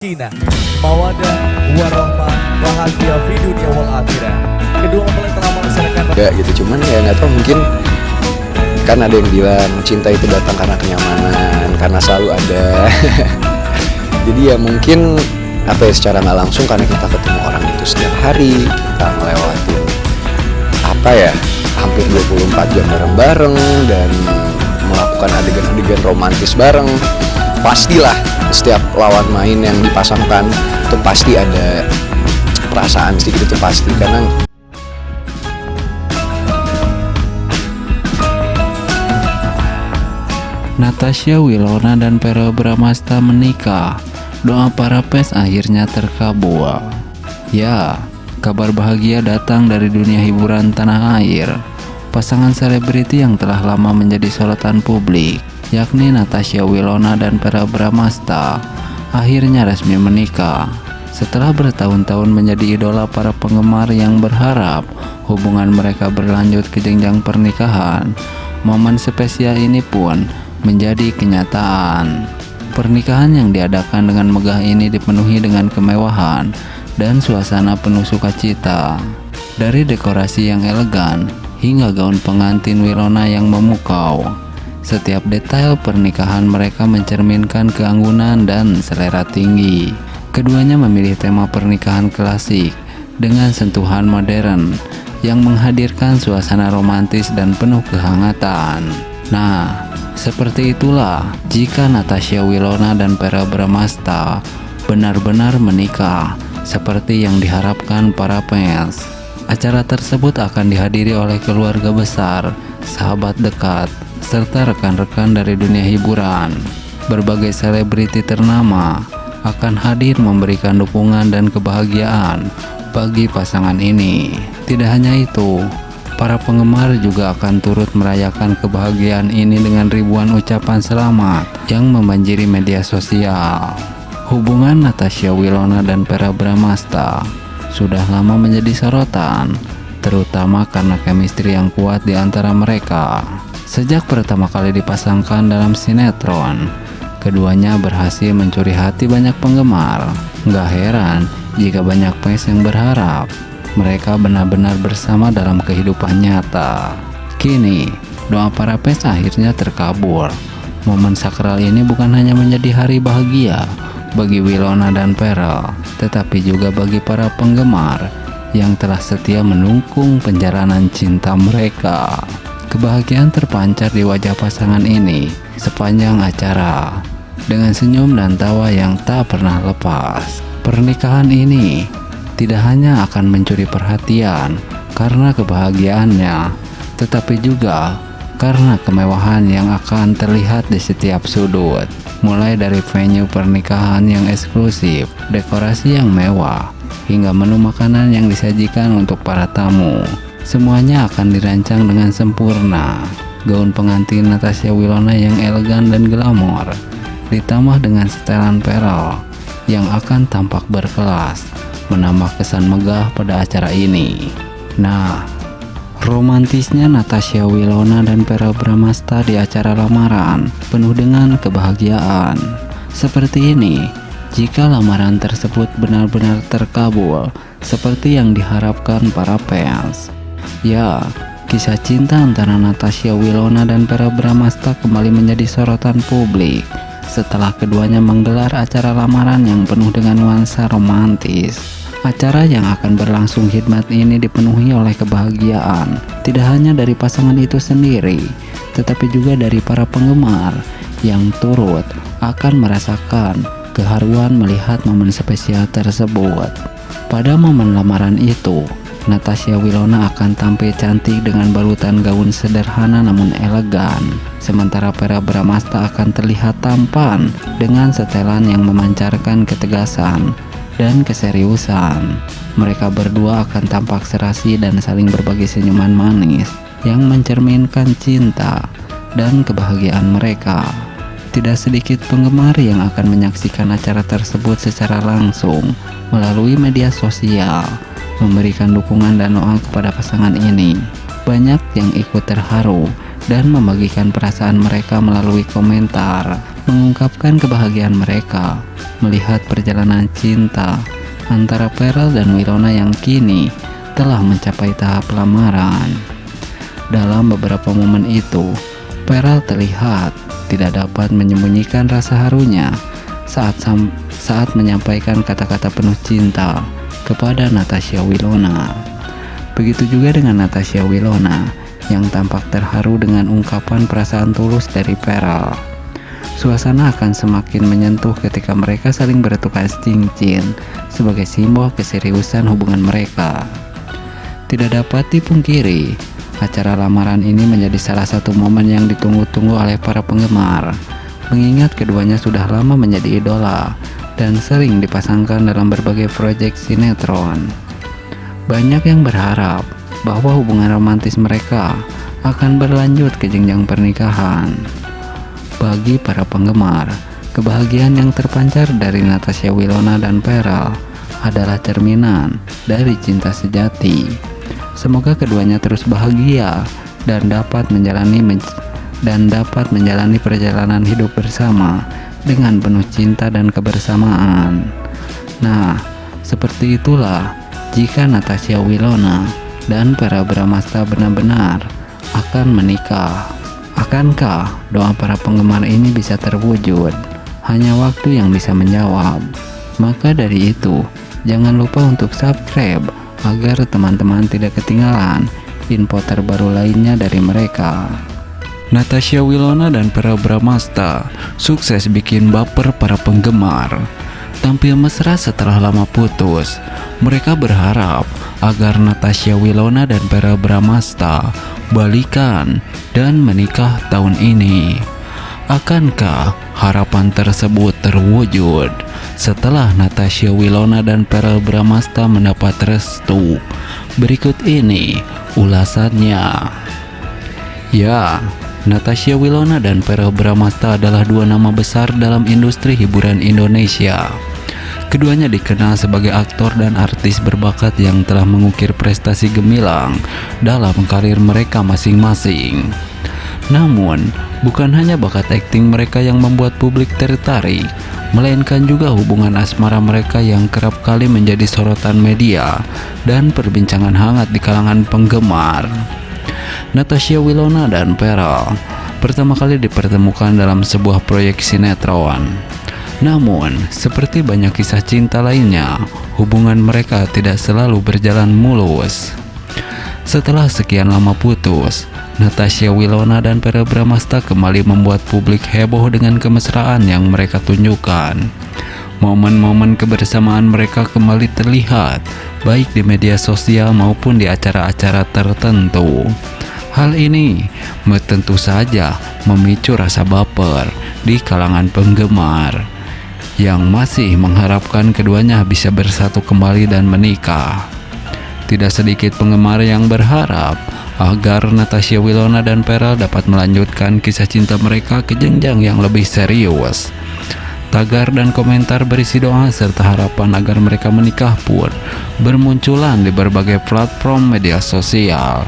Cina, mawadah, warahmah, bahagia di dunia wal akhirah. Kedua mempelai telah melaksanakan gitu, cuman ya nggak tahu, mungkin kan ada yang bilang cinta itu datang karena kenyamanan, karena selalu ada. Jadi ya mungkin apa ya, secara nggak langsung karena kita ketemu orang itu setiap hari, kita ngelewatin apa ya, hampir 24 jam bareng-bareng dan melakukan adegan-adegan romantis bareng. Pastilah setiap lawan main yang dipasangkan itu pasti ada perasaan sedikit, itu pasti, karena Natasha Wilona dan Verrell Bramasta menikah. Doa para fans akhirnya terkabul. Ya, kabar bahagia datang dari dunia hiburan tanah air. Pasangan selebriti yang telah lama menjadi sorotan publik, yakni Natasha Wilona dan Verrell Bramasta, akhirnya resmi menikah. Setelah bertahun-tahun menjadi idola para penggemar yang berharap hubungan mereka berlanjut ke jenjang pernikahan, momen spesial ini pun menjadi kenyataan. Pernikahan yang diadakan dengan megah ini dipenuhi dengan kemewahan dan suasana penuh sukacita. Dari dekorasi yang elegan hingga gaun pengantin Wilona yang memukau, setiap detail pernikahan mereka mencerminkan keanggunan dan selera tinggi. Keduanya memilih tema pernikahan klasik dengan sentuhan modern yang menghadirkan suasana romantis dan penuh kehangatan. Nah, seperti itulah jika Natasha Wilona dan Verrell Bramasta benar-benar menikah seperti yang diharapkan para fans. Acara tersebut akan dihadiri oleh keluarga besar, sahabat dekat, serta rekan-rekan dari dunia hiburan. Berbagai selebriti ternama akan hadir memberikan dukungan dan kebahagiaan bagi pasangan ini. Tidak hanya itu, para penggemar juga akan turut merayakan kebahagiaan ini dengan ribuan ucapan selamat yang membanjiri media sosial. Hubungan Natasha Wilona dan Verrell Bramasta sudah lama menjadi sorotan, terutama karena chemistry yang kuat di antara mereka. Sejak pertama kali dipasangkan dalam sinetron, keduanya berhasil mencuri hati banyak penggemar. Gak heran jika banyak fans yang berharap mereka benar-benar bersama dalam kehidupan nyata. Kini, doa para fans akhirnya terkabul. Momen sakral ini bukan hanya menjadi hari bahagia bagi Wilona dan Verrell, tetapi juga bagi para penggemar yang telah setia mendukung perjalanan cinta mereka. Kebahagiaan terpancar di wajah pasangan ini sepanjang acara, dengan senyum dan tawa yang tak pernah lepas. Pernikahan ini tidak hanya akan mencuri perhatian karena kebahagiaannya, tetapi juga karena kemewahan yang akan terlihat di setiap sudut. Mulai dari venue pernikahan yang eksklusif, dekorasi yang mewah, hingga menu makanan yang disajikan untuk para tamu. Semuanya akan dirancang dengan sempurna. Gaun pengantin Natasha Wilona yang elegan dan glamor, ditambah dengan setelan Verrell yang akan tampak berkelas, menambah kesan megah pada acara ini. Nah, romantisnya Natasha Wilona dan Verrell Bramasta di acara lamaran penuh dengan kebahagiaan. Seperti ini, jika lamaran tersebut benar-benar terkabul seperti yang diharapkan para fans. Ya, kisah cinta antara Natasha Wilona dan Verrell Bramasta kembali menjadi sorotan publik setelah keduanya menggelar acara lamaran yang penuh dengan nuansa romantis. Acara yang akan berlangsung khidmat ini dipenuhi oleh kebahagiaan, tidak hanya dari pasangan itu sendiri, tetapi juga dari para penggemar yang turut akan merasakan keharuan melihat momen spesial tersebut. Pada momen lamaran itu, Natasha Wilona akan tampil cantik dengan balutan gaun sederhana namun elegan, sementara Verrell Bramasta akan terlihat tampan dengan setelan yang memancarkan ketegasan dan keseriusan. Mereka berdua akan tampak serasi dan saling berbagi senyuman manis yang mencerminkan cinta dan kebahagiaan mereka. Tidak sedikit penggemar yang akan menyaksikan acara tersebut secara langsung melalui media sosial, memberikan dukungan dan doa kepada pasangan ini. Banyak yang ikut terharu dan membagikan perasaan mereka melalui komentar. mengungkapkan kebahagiaan mereka melihat perjalanan cinta antara Pearl dan Winona yang kini telah mencapai tahap lamaran. Dalam beberapa momen itu, Pearl terlihat tidak dapat menyembunyikan rasa harunya saat menyampaikan kata-kata penuh cinta kepada Natasha Winona. Begitu juga dengan Natasha Winona yang tampak terharu dengan ungkapan perasaan tulus dari Pearl. Suasana akan semakin menyentuh ketika mereka saling bertukar cincin sebagai simbol keseriusan hubungan mereka. Tidak dapat dipungkiri, acara lamaran ini menjadi salah satu momen yang ditunggu-tunggu oleh para penggemar, mengingat keduanya sudah lama menjadi idola dan sering dipasangkan dalam berbagai proyek sinetron. Banyak yang berharap bahwa hubungan romantis mereka akan berlanjut ke jenjang pernikahan. Bagi para penggemar, kebahagiaan yang terpancar dari Natasha Winona dan Pearl adalah cerminan dari cinta sejati. Semoga keduanya terus bahagia dan dapat menjalani perjalanan hidup bersama dengan penuh cinta dan kebersamaan. Nah, seperti itulah jika Natasha Winona dan Verrell Bramasta benar-benar akan menikah. Akankah doa para penggemar ini bisa terwujud? Hanya waktu yang bisa menjawab. Maka dari itu, jangan lupa untuk subscribe agar teman-teman tidak ketinggalan info terbaru lainnya dari mereka. Natasha Winona dan Verrell Bramasta sukses bikin baper para penggemar. Tampil mesra setelah lama putus, mereka berharap agar Natasha Winona dan Verrell Bramasta balikan dan menikah tahun ini. Akankah harapan tersebut terwujud setelah Natasha Winona dan Verrell Bramasta mendapat restu? Berikut ini ulasannya. Ya, Natasha Winona dan Verrell Bramasta adalah dua nama besar dalam industri hiburan Indonesia. Keduanya dikenal sebagai aktor dan artis berbakat yang telah mengukir prestasi gemilang dalam karir mereka masing-masing. Namun, bukan hanya bakat akting mereka yang membuat publik tertarik, melainkan juga hubungan asmara mereka yang kerap kali menjadi sorotan media dan perbincangan hangat di kalangan penggemar. Natasha Winona dan Verrell pertama kali dipertemukan dalam sebuah proyek sinetron. Namun, seperti banyak kisah cinta lainnya, hubungan mereka tidak selalu berjalan mulus. Setelah sekian lama putus, Natasha Winona dan Verrell Bramasta kembali membuat publik heboh dengan kemesraan yang mereka tunjukkan. Momen-momen kebersamaan mereka kembali terlihat, baik di media sosial maupun di acara-acara tertentu. Hal ini tentu saja memicu rasa baper di kalangan penggemar yang masih mengharapkan keduanya bisa bersatu kembali dan menikah. Tidak sedikit penggemar yang berharap agar Natasha Winona dan Verrell dapat melanjutkan kisah cinta mereka ke jenjang yang lebih serius. Tagar dan komentar berisi doa serta harapan agar mereka menikah pun bermunculan di berbagai platform media sosial.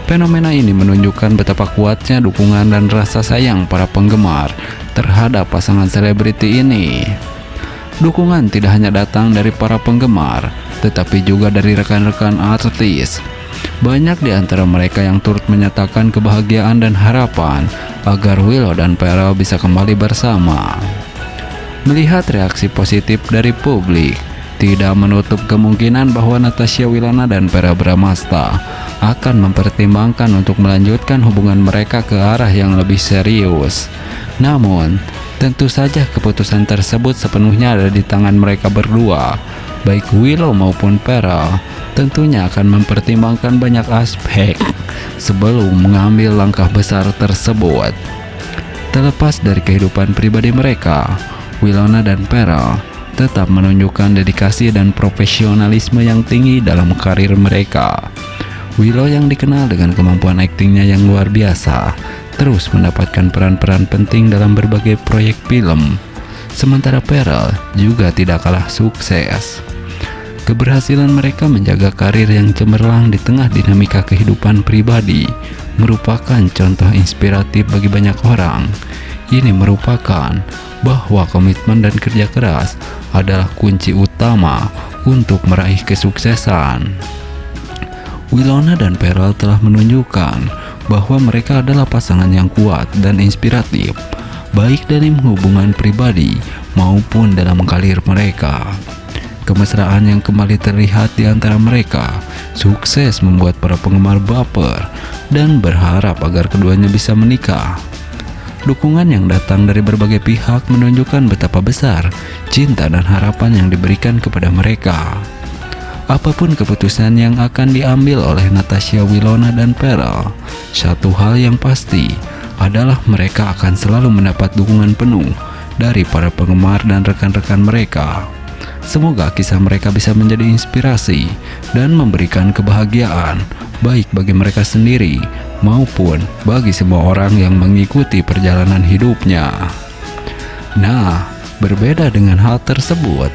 Fenomena ini menunjukkan betapa kuatnya dukungan dan rasa sayang para penggemar terhadap pasangan selebriti ini. Dukungan tidak hanya datang dari para penggemar, tetapi juga dari rekan-rekan artis. Banyak di antara mereka yang turut menyatakan kebahagiaan dan harapan agar Willow dan Verrell bisa kembali bersama. Melihat reaksi positif dari publik, tidak menutup kemungkinan bahwa Natasha Winona dan Verrell Bramasta akan mempertimbangkan untuk melanjutkan hubungan mereka ke arah yang lebih serius. Namun, tentu saja keputusan tersebut sepenuhnya ada di tangan mereka berdua. Baik Willow maupun Verrell tentunya akan mempertimbangkan banyak aspek sebelum mengambil langkah besar tersebut. Terlepas dari kehidupan pribadi mereka, Winona dan Verrell tetap menunjukkan dedikasi dan profesionalisme yang tinggi dalam karir mereka. Willow yang dikenal dengan kemampuan aktingnya yang luar biasa, terus mendapatkan peran-peran penting dalam berbagai proyek film. Sementara Verrell juga tidak kalah sukses. Keberhasilan mereka menjaga karir yang cemerlang di tengah dinamika kehidupan pribadi merupakan contoh inspiratif bagi banyak orang Ini merupakan bahwa komitmen dan kerja keras adalah kunci utama untuk meraih kesuksesan. Wilona dan Pearl telah menunjukkan bahwa mereka adalah pasangan yang kuat dan inspiratif, baik dalam hubungan pribadi maupun dalam karir mereka. Kemesraan yang kembali terlihat di antara mereka sukses membuat para penggemar baper dan berharap agar keduanya bisa menikah. Dukungan yang datang dari berbagai pihak menunjukkan betapa besar cinta dan harapan yang diberikan kepada mereka. Apapun keputusan yang akan diambil oleh Natasha Wilona dan Pearl, satu hal yang pasti adalah mereka akan selalu mendapat dukungan penuh dari para penggemar dan rekan-rekan mereka. Semoga kisah mereka bisa menjadi inspirasi dan memberikan kebahagiaan baik bagi mereka sendiri maupun bagi semua orang yang mengikuti perjalanan hidupnya. Nah, berbeda dengan hal tersebut,